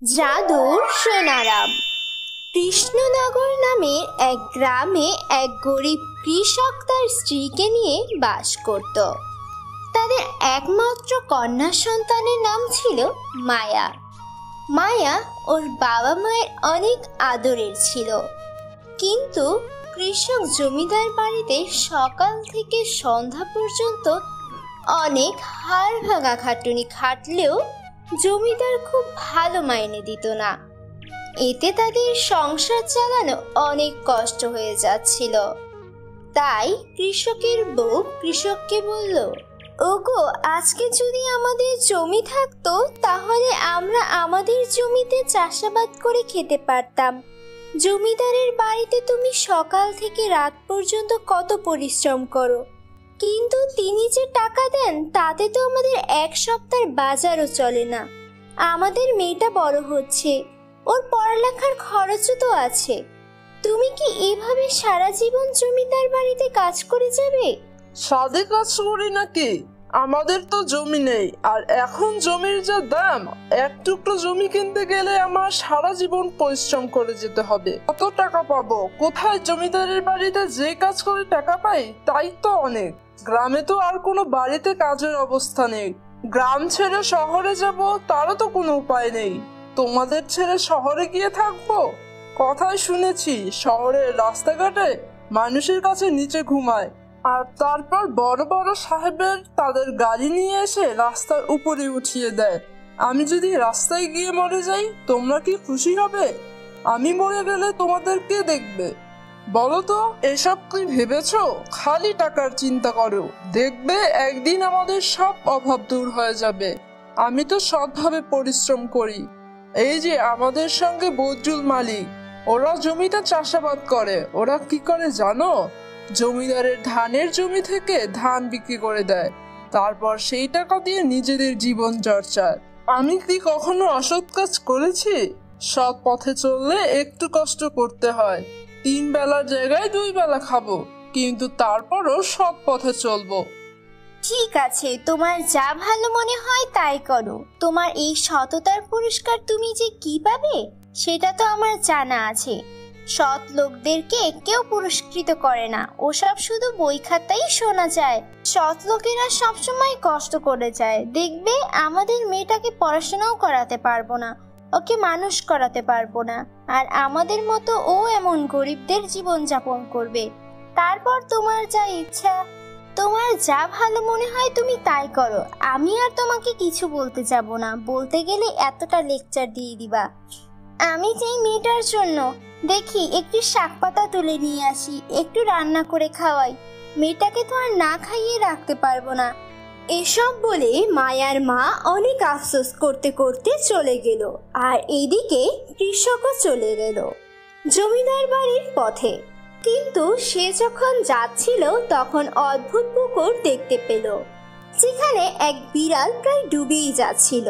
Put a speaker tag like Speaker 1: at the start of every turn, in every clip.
Speaker 1: জাদুর সোনারাম। কৃষ্ণনগর নামের এক গ্রামে এক গরিব কৃষক তার স্ত্রীকে নিয়ে বাস করত। তাদের একমাত্র কন্যা সন্তানের নাম ছিল মায়া। মায়া ওর বাবা মায়ের অনেক আদরের ছিল, কিন্তু কৃষক জমিদার বাড়িতে সকাল থেকে সন্ধ্যা পর্যন্ত অনেক হাড় ভাঙা খাটুনি খাটলেও জমিদার খুব ভালো মাইনে দিত না। এতে তাদের সংসার চালানো অনেক কষ্ট হয়ে যাচ্ছিল। তাই কৃষকের বউ কৃষককে বলল, ওগো, আজকে যদি আমাদের জমি থাকতো তাহলে আমরা আমাদের জমিতে চাষাবাদ করে খেতে পারতাম। জমিদারের বাড়িতে তুমি সকাল থেকে রাত পর্যন্ত কত পরিশ্রম করো, কিন্তু তিনি যে টাকা দেন তাতে তো আমাদের এক সপ্তাহের বাজারও চলে না। আমাদের মেয়েটা বড় হচ্ছে, ওর পড়ালেখার খরচও তো আছে। তুমি কি এভাবে সারা জীবন জমিদার বাড়িতে কাজ করে যাবে?
Speaker 2: সাদে কাজ করি নাকি? আমাদের তো জমি নেই, আর এখন জমির যা দাম, এক টুকরো জমি কিনতে গেলে আমার সারা জীবন পরিশ্রম করে যেতে হবে। কত টাকা পাবো? কোথায় জমিদারের বাড়িতে যে কাজ করে টাকা পাই তাই তো অনেক। গ্রামে তো আর কোনো বাড়িতে কাজের অবস্থা নেই। গ্রাম ছেড়ে শহরে যাব তারও তো কোনো উপায় নেই। তোমাদের ছেড়ে শহরে গিয়ে থাকবো? কথায় শুনেছি শহরের রাস্তাঘাটে মানুষের কাছে নিচে ঘুমায়, আর তারপর বড় বড় সাহেবের তাদের গাড়ি নিয়ে এসে রাস্তার উপরে উঠিয়ে দেয়। আমি যদি রাস্তায় গিয়ে মরে যাই তোমরা কি খুশি হবে? আমি মরে গেলে তোমাদের কে দেখবে? বলো তো, এসব কি ভেবেছো? খালি টাকার চিন্তা করো, দেখবে একদিন আমাদের সব অভাব দূর হয়ে যাবে। আমি তো সৎভাবে পরিশ্রম করি। এই যে আমাদের সঙ্গে বজরুল মালিক, ওরা জমিতে চাষাবাদ করে। ওরা কি করে জানো? জমিদারের ধানের জমি থেকে ধান বিক্রি করে দেয়, তারপর সেই টাকা দিয়ে নিজেদের জীবন চর্চা। আমি কি কখনো অসৎ কাজ করেছি? সৎ পথে চললে একটু কষ্ট করতে হয়। 3 বেলার জায়গায় 2 বেলা খাবো, কিন্তু তারপরও সৎ পথে চলবো।
Speaker 1: ঠিক আছে, তোমার যা ভালো মনে হয় তাই করো। তোমার এই সততার পুরস্কার তুমি যে কি পাবে সেটা তো আমার জানা আছে। সৎ লোকদেরকে কেউ পুরস্কৃত করে না, ওসব শুধু বই খাতাই শোনা যায়। সৎ লোকেরা সবসময় কষ্ট করে যায়। দেখবে আমাদের মেয়েটাকে পড়াশোনাও করাতে পারবো না, ওকে মানুষ করাতে পারবো না, আর আমাদের মতো ও এমন গরিবদের জীবন যাপন করবে। তারপর তোমার যা ইচ্ছা, তোমার যা ভালো মনে হয় তুমি তাই করো। আমি আর তোমাকে কিছু বলতে যাব না, বলতে গেলে এতটা লেকচার দিয়ে দিবা। আমি চাই মেয়েটার জন্য দেখি একটু শাক পাতা তুলে নিয়ে আসি, একটু রান্না করে খাওয়াই। মেয়েটাকে তো আর না খাইয়ে রাখতে পারবো না। এসব বলে মায়ার মা অনেক আফসোস করতে করতে চলে গেল, আর এইদিকে কৃষকও চলে গেল জমিদার বাড়ির পথে। কিন্তু সে যখন যাচ্ছিল তখন অদ্ভুত পুকুর দেখতে পেল, যেখানে এক বিড়াল প্রায় ডুবেই যাচ্ছিল।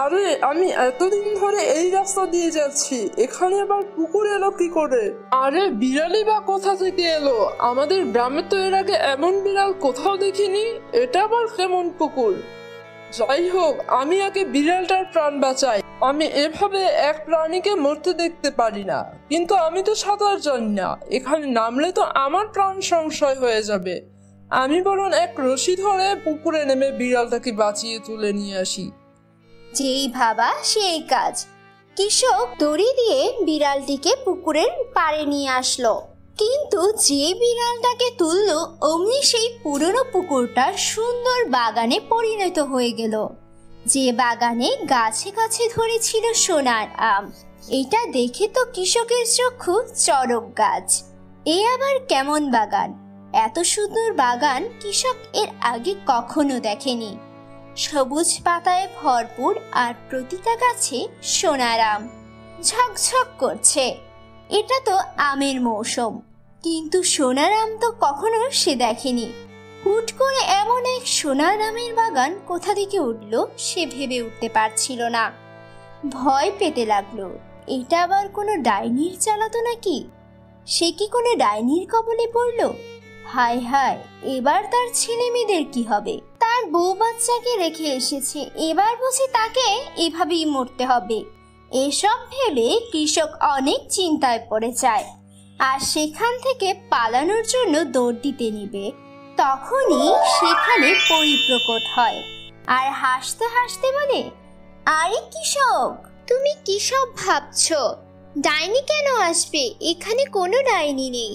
Speaker 2: আরে, আমি এতদিন ধরে এই রাস্তা দিয়ে যাচ্ছি, এখানে আবার পুকুর এলো কি করে? আরে, বিড়ালি বা কোথা থেকে এলো? আমাদের গ্রামে তো এর আগে এমন বিড়াল কোথাও দেখিনি। এটা আবার কেমন পুকুর? যাই হোক, আমি আগে বিড়ালটার প্রাণ বাঁচাই। আমি এভাবে এক প্রাণীকে মরতে দেখতে পারি না। কিন্তু আমি তো সাঁতার জানি না, এখানে নামলে তো আমার প্রাণ সংশয় হয়ে যাবে। আমি বরং এক রশি ধরে পুকুরে নেমে বিড়ালটাকে বাঁচিয়ে তুলে নিয়ে আসি।
Speaker 1: যেই ভাবা সেই কাজ। কৃষক দড়ি দিয়ে বিড়ালটিকে পুকুরের পাড়ে নিয়ে আসলো, কিন্তু যে বিড়ালটাকে তুললো অমনি সেই পুরনো পুকুরটা সুন্দর বাগানে পরিণত হয়ে গেল, যে বাগানে গাছে গাছে ধরেছিল সোনার আম। এটা দেখে তো কৃষকের চক্ষু চড়ক গাছ। এ আবার কেমন বাগান? এত সুন্দর বাগান কৃষক এর আগে কখনো দেখেনি। সবুজ পাতায় ভরপুর, আর প্রতিটা গাছে সোনার আম ঝকঝক করছে। এটা তো আমের মৌসুম, কিন্তু সোনার আম তো কখনো সে দেখেনি। হুট করে এমন এক সোনার আমের বাগান কোথা থেকে উঠল সে ভেবে উঠতে পারছিল না। ভয় পেতে লাগলো, এটা আবার কোনো ডাইনির চালাতো নাকি? সে কি কোনো ডাইনির কবলে পড়ল? হায় হায়, এবার তার ছেলে মেয়েদের কি হবে? তার বউ বাচ্চাকে রেখে এসেছে, এবার বুঝি তাকে এভাবেই মরতে হবে। এসব ভেবে কৃষক অনেক চিন্তায় পড়ে যায় আর সেখান থেকে পালানোর জন্য দৌড় দিতে নিবে। তখনই সেখানে পরী প্রকট হয় আর হাসতে হাসতে বলে, আরে কৃষক, তুমি কি সব ভাবছো? ডাইনি কেন আসবে? এখানে কোনো ডাইনি নেই।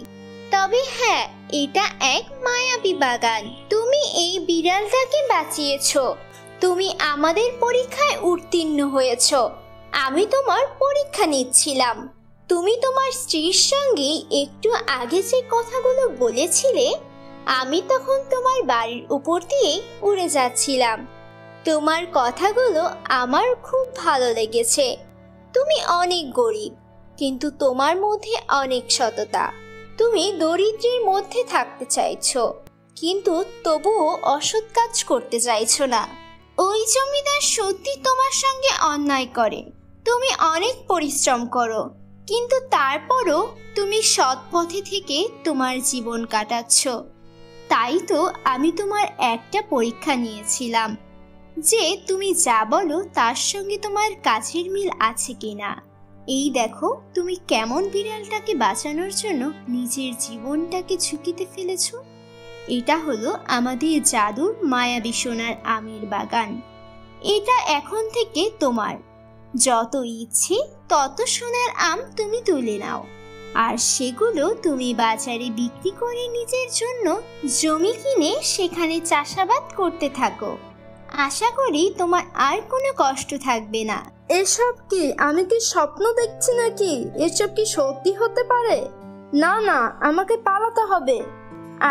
Speaker 1: তবে হ্যাঁ, এটা এক মায়াবী বাগান। তুমি এই বিড়ালটাকে বাঁচিয়েছো। তুমি আমাদের পরীক্ষায় উত্তীর্ণ হয়েছো। আমি তোমার পরীক্ষা নিচ্ছিলাম। তুমি তোমার স্ত্রীর সঙ্গে একটু আগে যে কথাগুলো বলেছিলে, আমি তখন তোমার বাড়ির উপর দিয়ে উড়ে যাচ্ছিলাম। তোমার কথাগুলো আমার খুব ভালো লেগেছে। তুমি অনেক গরিব, কিন্তু তোমার মধ্যে অনেক সততা। তুমি দরিদ্রের মধ্যে থাকতে চাইছো, কিন্তু তবুও অসৎ কাজ করতে চাইছো না। ওই জমিদার সত্যি তোমার সঙ্গে অন্যায় করে। তুমি অনেক পরিশ্রম করো, কিন্তু তারপরও তুমি সৎ পথে থেকে তোমার জীবন কাটাচ্ছ। তাই তো আমি তোমার একটা পরীক্ষা নিয়েছিলাম যে তুমি যা বলো তার সঙ্গে তোমার কাজের মিল আছে কিনা। এই দেখো, তুমি কেমন বিড়ালটাকে বাঁচানোর জন্য নিজের জীবনটাকে ঝুঁকিতে ফেলেছো। এটা হলো আমাদের জাদুর মায়াবী সোনার আমের বাগান। এটা এখন থেকে তোমার। যত ইচ্ছে তত সোনার আম তুমি তুলে নাও, আর সেগুলো তুমি বাজারে বিক্রি করে নিজের জন্য জমি কিনে সেখানে চাষাবাদ করতে থাকো। আশা করি তোমার আর কোনো কষ্ট থাকবে না।
Speaker 2: এসব কি? আমি কি স্বপ্ন দেখছি নাকি? এসব কি সত্যি হতে পারে? না না, আমাকে পালাতে হবে।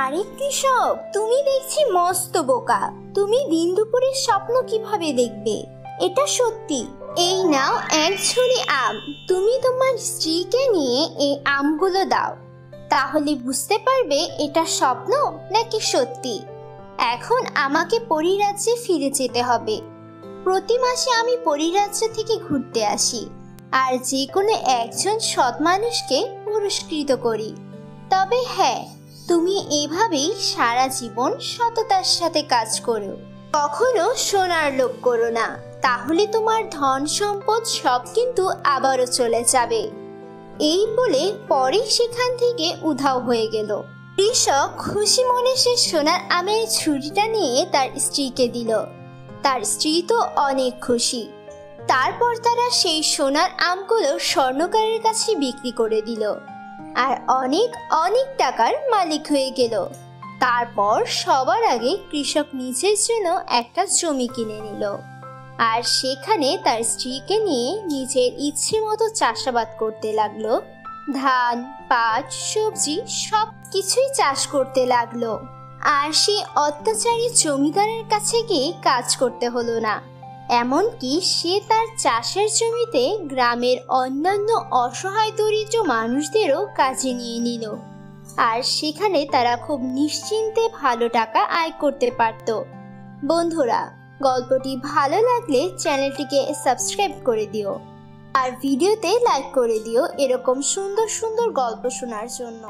Speaker 1: আরে কৃষক, তুমি দেখছি মস্ত বোকা। তুমি দিন দুপুরের স্বপ্ন কিভাবে দেখবে? এটা সত্যি। এই নাও এক ঝুড়ি আম। তুমি তোমার স্ত্রীকে নিয়ে এই আমগুলো দাও, তাহলে বুঝতে পারবে এটা স্বপ্ন নাকি সত্যি। এখন আমাকে পরীরাজ্যে ফিরে যেতে হবে। প্রতি মাসে আমি পরীরাজ্য থেকে ঘুরতে আসি আর যে কোনো একজন সৎ মানুষকে পুরস্কৃত করি। তবে হ্যাঁ, তুমি এভাবেই সারা জীবন সততার সাথে কাজ করো। কখনো সোনার লোভ করো না, তাহলে তোমার ধন সম্পদ সব কিন্তু আবারও চলে যাবে। এই বলে পরে সেখান থেকে উধাও হয়ে গেল। কৃষক খুশি মনে সে সোনার আমের ছুরিটা নিয়ে তার স্ত্রীকে দিল। তার স্ত্রী তো অনেক খুশি। তারপর তারা সেই সোনার আমগুলো স্বর্ণকারের কাছে বিক্রি করে দিল আর অনেক অনেক টাকার মালিক হয়ে গেল। তারপর সবার আগে কৃষক নিজের জন্য একটা জমি কিনে নিল আর সেখানে তার স্ত্রীকে নিয়ে নিজের ইচ্ছে মতো চাষাবাদ করতে লাগলো। ধান, পাট, সবজি সব কিছুই চাষ করতে লাগলো। আর সেই অত্যাচারী জমিদারের কাছে গিয়ে কাজ করতে হলো না। এমনকি সে তার চাষের জমিতে গ্রামের অন্যান্য অসহায় দরিদ্র মানুষদেরও কাজে নিয়ে নিল আর সেখানে তারা খুব নিশ্চিন্তে ভালো টাকা আয় করতে পারত। বন্ধুরা, গল্পটি ভালো লাগলে চ্যানেলটিকে সাবস্ক্রাইব করে দিও আর ভিডিওতে লাইক করে দিও এরকম সুন্দর সুন্দর গল্প শোনার জন্য।